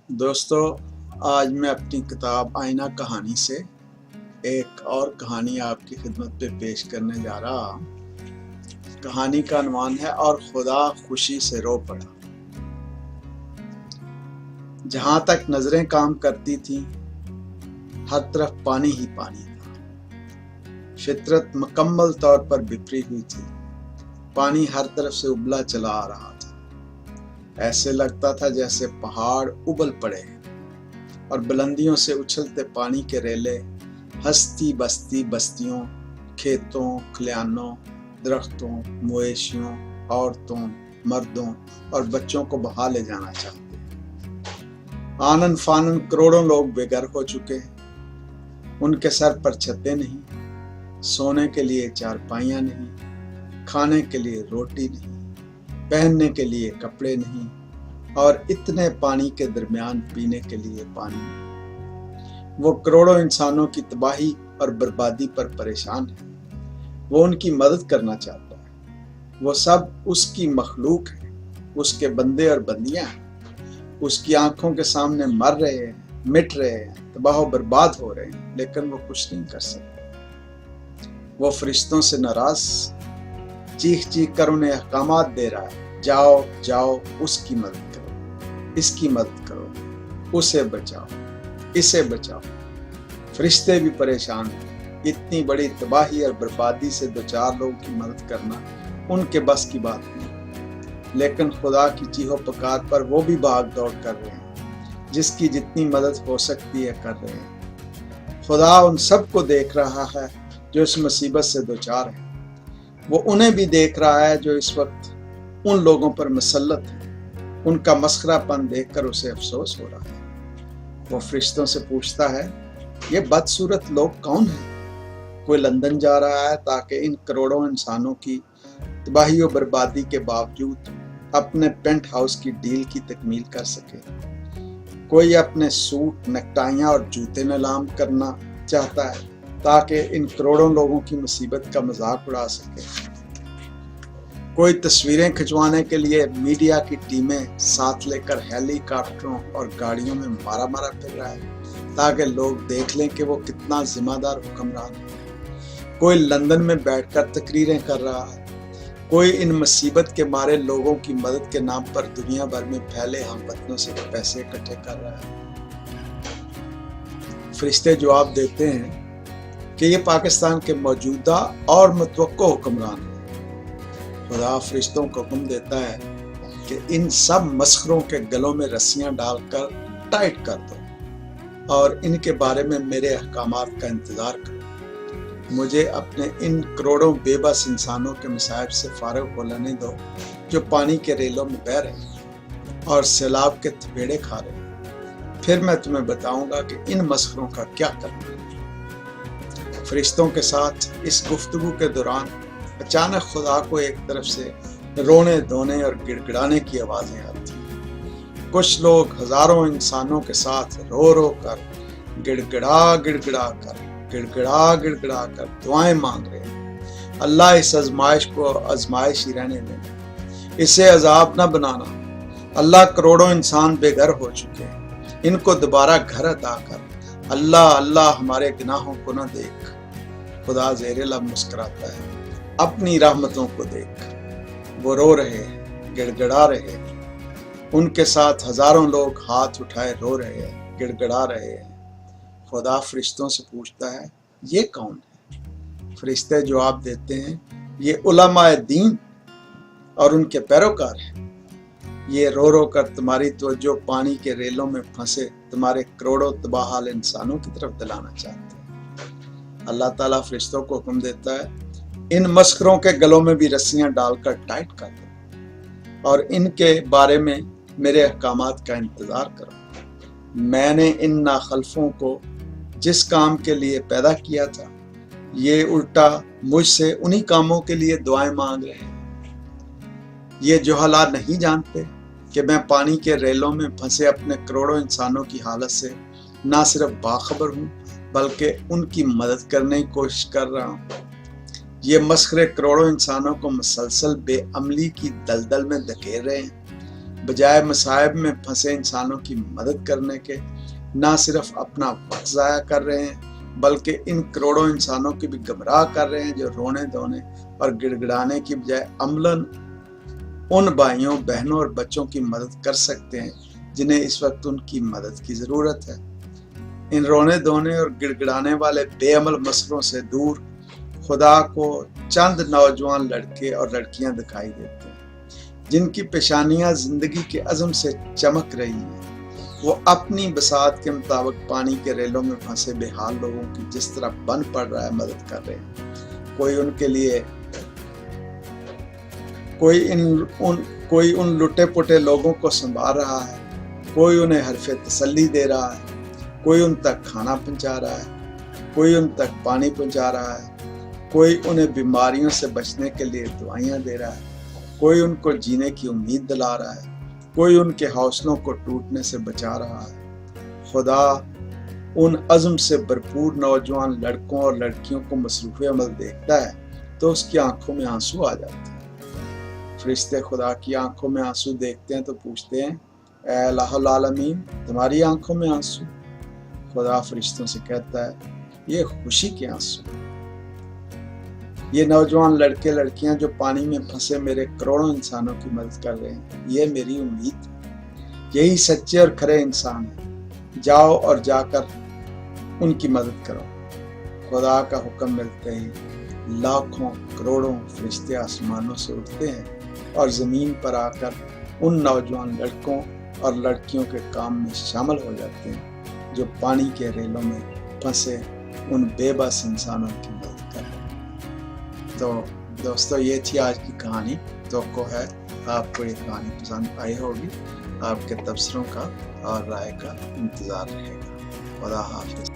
دوستو، آج میں اپنی کتاب آئینہ کہانی سے ایک اور کہانی آپ کی خدمت پہ پیش کرنے جا رہا ہوں۔ کہانی کا عنوان ہے اور خدا خوشی سے رو پڑا۔ جہاں تک نظریں کام کرتی تھیں ہر طرف پانی ہی پانی تھا۔ فطرت مکمل طور پر بکھری ہوئی تھی۔ پانی ہر طرف سے ابلا چلا آ رہا تھا۔ ایسے لگتا تھا جیسے پہاڑ ابل پڑے ہیں اور بلندیوں سے اچھلتے پانی کے ریلے ہستی بستی بستیوں، کھیتوں، کھلیانوں، درختوں، مویشیوں، عورتوں، مردوں اور بچوں کو بہا لے جانا چاہتے ہیں۔ آنن فانن کروڑوں لوگ بے گھر ہو چکے ہیں۔ ان کے سر پر چھتیں نہیں، سونے کے لیے چارپائیاں نہیں، کھانے کے لیے روٹی نہیں، پہننے کے لیے کپڑے نہیں، اور اتنے پانی کے درمیان پینے کے لیے پانی نہیں۔ وہ کروڑوں انسانوں کی تباہی اور بربادی پر پریشان ہے۔ وہ ان کی مدد کرنا چاہتا ہے۔ وہ سب اس کی مخلوق ہے، اس کے بندے اور بندیاں ہیں۔ اس کی آنکھوں کے سامنے مر رہے ہیں، مٹ رہے ہیں، تباہ و برباد ہو رہے ہیں، لیکن وہ کچھ نہیں کر سکتے۔ وہ فرشتوں سے ناراض چیخ چیخ کر انہیں احکامات دے رہا ہے، جاؤ جاؤ، اس کی مدد کرو، اس کی مدد کرو، اسے بچاؤ، اسے بچاؤ۔ فرشتے بھی پریشان ہیں۔ اتنی بڑی تباہی اور بربادی سے دو چار لوگوں کی مدد کرنا ان کے بس کی بات نہیں، لیکن خدا کی چیخو پکار پر وہ بھی بھاگ دوڑ کر رہے ہیں۔ جس کی جتنی مدد ہو سکتی ہے کر رہے ہیں۔ خدا ان سب کو دیکھ رہا ہے جو اس مصیبت سے دوچار ہیں۔ وہ انہیں بھی دیکھ رہا ہے جو اس وقت ان لوگوں پر مسلط ہیں۔ ان کا مسخرہ پن دیکھ کر اسے افسوس ہو رہا ہے۔ وہ فرشتوں سے پوچھتا ہے، یہ بدصورت لوگ کون ہیں؟ کوئی لندن جا رہا ہے تاکہ ان کروڑوں انسانوں کی تباہی و بربادی کے باوجود اپنے پینٹ ہاؤس کی ڈیل کی تکمیل کر سکے۔ کوئی اپنے سوٹ، نیکٹائیاں اور جوتے نیلام کرنا چاہتا ہے تاکہ ان کروڑوں لوگوں کی مصیبت کا مذاق اڑا سکے۔ کوئی تصویریں کھنچوانے کے لیے میڈیا کی ٹیمیں ساتھ لے کر ہیلی کاپٹروں اور گاڑیوں میں مارا مارا پھر رہا ہے تاکہ لوگ دیکھ لیں کہ وہ کتنا ذمہ دار حکمران ہے۔ کوئی لندن میں بیٹھ کر تقریریں کر رہا ہے۔ کوئی ان مصیبت کے مارے لوگوں کی مدد کے نام پر دنیا بھر میں پھیلے ہم وطنوں سے پیسے اکٹھے کر رہا ہے۔ فرشتے جواب دیتے ہیں کہ یہ پاکستان کے موجودہ اور متوقع حکمران ہیں۔ خدا فرشتوں کو حکم دیتا ہے کہ ان سب مسخروں کے گلوں میں رسیاں ڈال کر ٹائٹ کر دو اور ان کے بارے میں میرے احکامات کا انتظار کرو۔ مجھے اپنے ان کروڑوں بے بس انسانوں کے مصائب سے فارغ ہو لینے دو جو پانی کے ریلوں میں بہہ رہے ہیں اور سیلاب کے تھپیڑے کھا رہے ہیں۔ پھر میں تمہیں بتاؤں گا کہ ان مسخروں کا کیا کرنا ہے۔ فرشتوں کے ساتھ اس گفتگو کے دوران اچانک خدا کو ایک طرف سے رونے دھونے اور گڑ گڑانے کی آوازیں آتی ہیں۔ کچھ لوگ ہزاروں انسانوں کے ساتھ رو رو کر گڑ گڑا کر دعائیں مانگ رہے ہیں، اللہ اس آزمائش کو آزمائش ہی رہنے دینا، اسے عذاب نہ بنانا۔ اللہ کروڑوں انسان بے گھر ہو چکے ہیں، ان کو دوبارہ گھر عطا کر۔ اللہ ہمارے گناہوں کو نہ دیکھ۔ خدا زیر لب مسکراتا ہے، اپنی رحمتوں کو دیکھ۔ وہ رو رہے ہیں، گڑ گڑا رہے ہیں۔ ان کے ساتھ ہزاروں لوگ ہاتھ اٹھائے رو رہے ہیں، گڑ گڑا رہے ہیں۔ خدا فرشتوں سے پوچھتا ہے، یہ کون ہے؟ فرشتے جواب دیتے ہیں، یہ علماء دین اور ان کے پیروکار ہیں۔ یہ رو رو کر تمہاری توجہ پانی کے ریلوں میں پھنسے تمہارے کروڑوں تباہ حال انسانوں کی طرف دلانا چاہتے ہیں۔ اللہ تعالیٰ فرشتوں کو حکم دیتا ہے، ان مسخروں کے گلوں میں بھی رسیاں ڈال کر ٹائٹ کر دو اور ان کے بارے میں میرے احکامات کا انتظار کرو۔ میں نے ان ناخلفوں کو جس کام کے لیے پیدا کیا تھا، یہ الٹا مجھ سے انہی کاموں کے لیے دعائیں مانگ رہے ہیں۔ یہ جوہلا نہیں جانتے کہ میں پانی کے ریلوں میں پھنسے اپنے کروڑوں انسانوں کی حالت سے نہ صرف باخبر ہوں بلکہ ان کی مدد کرنے کی کوشش کر رہا ہوں۔ یہ مسخرے کروڑوں انسانوں کو مسلسل بے عملی کی دلدل میں دھکیل رہے ہیں۔ بجائے مصائب میں پھنسے انسانوں کی مدد کرنے کے نہ صرف اپنا وقت ضائع کر رہے ہیں بلکہ ان کروڑوں انسانوں کی بھی گمراہ کر رہے ہیں جو رونے دھونے اور گڑ گڑانے کی بجائے عملاً ان بھائیوں بہنوں اور بچوں کی مدد کر سکتے ہیں جنہیں اس وقت ان کی مدد کی ضرورت ہے۔ ان رونے دھونے اور گڑ گڑانے والے بے عمل مسئلوں سے دور خدا کو چند نوجوان لڑکے اور لڑکیاں دکھائی دیتے ہیں جن کی پیشانیاں زندگی کے عزم سے چمک رہی ہیں۔ وہ اپنی بساط کے مطابق پانی کے ریلوں میں پھنسے بے حال لوگوں کی جس طرح بن پڑ رہا ہے مدد کر رہے ہیں۔ کوئی ان لٹے پٹے لوگوں کو سنبھال رہا ہے، کوئی انہیں حرف تسلی دے رہا ہے، کوئی ان تک کھانا پہنچا رہا ہے، کوئی ان تک پانی پہنچا رہا ہے، کوئی انہیں بیماریوں سے بچنے کے لیے دعائیاں دے رہا ہے، کوئی ان کو جینے کی امید دلا رہا ہے، کوئی ان کے حوصلوں کو ٹوٹنے سے بچا رہا ہے۔ خدا ان عزم سے بھرپور نوجوان لڑکوں اور لڑکیوں کو مصروف عمل دیکھتا ہے تو اس کی آنکھوں میں آنسو آ جاتے ہیں۔ فرشتے خدا کی آنکھوں میں آنسو دیکھتے ہیں تو پوچھتے ہیں، اے الہ العالمین، تمہاری آنکھوں میں آنسو؟ خدا فرشتوں سے کہتا ہے، یہ خوشی کے آنسو۔ یہ نوجوان لڑکے لڑکیاں جو پانی میں پھنسے میرے کروڑوں انسانوں کی مدد کر رہے ہیں، یہ میری امید ہے۔ یہی سچے اور کھرے انسان ہیں۔ جاؤ اور جا کر ان کی مدد کرو۔ خدا کا حکم ملتے ہی لاکھوں کروڑوں فرشتے آسمانوں سے اٹھتے ہیں اور زمین پر آ کر ان نوجوان لڑکوں اور لڑکیوں کے کام میں شامل ہو جاتے ہیں جو پانی کے ریلوں میں پھنسے ان بے بس انسانوں کی مدد کر رہے ہیں۔ تو دوستو، یہ تھی آج کی کہانی۔ توقع ہے آپ کو یہ کہانی پسند آئی ہوگی۔ آپ کے تبصروں کا اور رائے کا انتظار رہے گا۔ خدا حافظ۔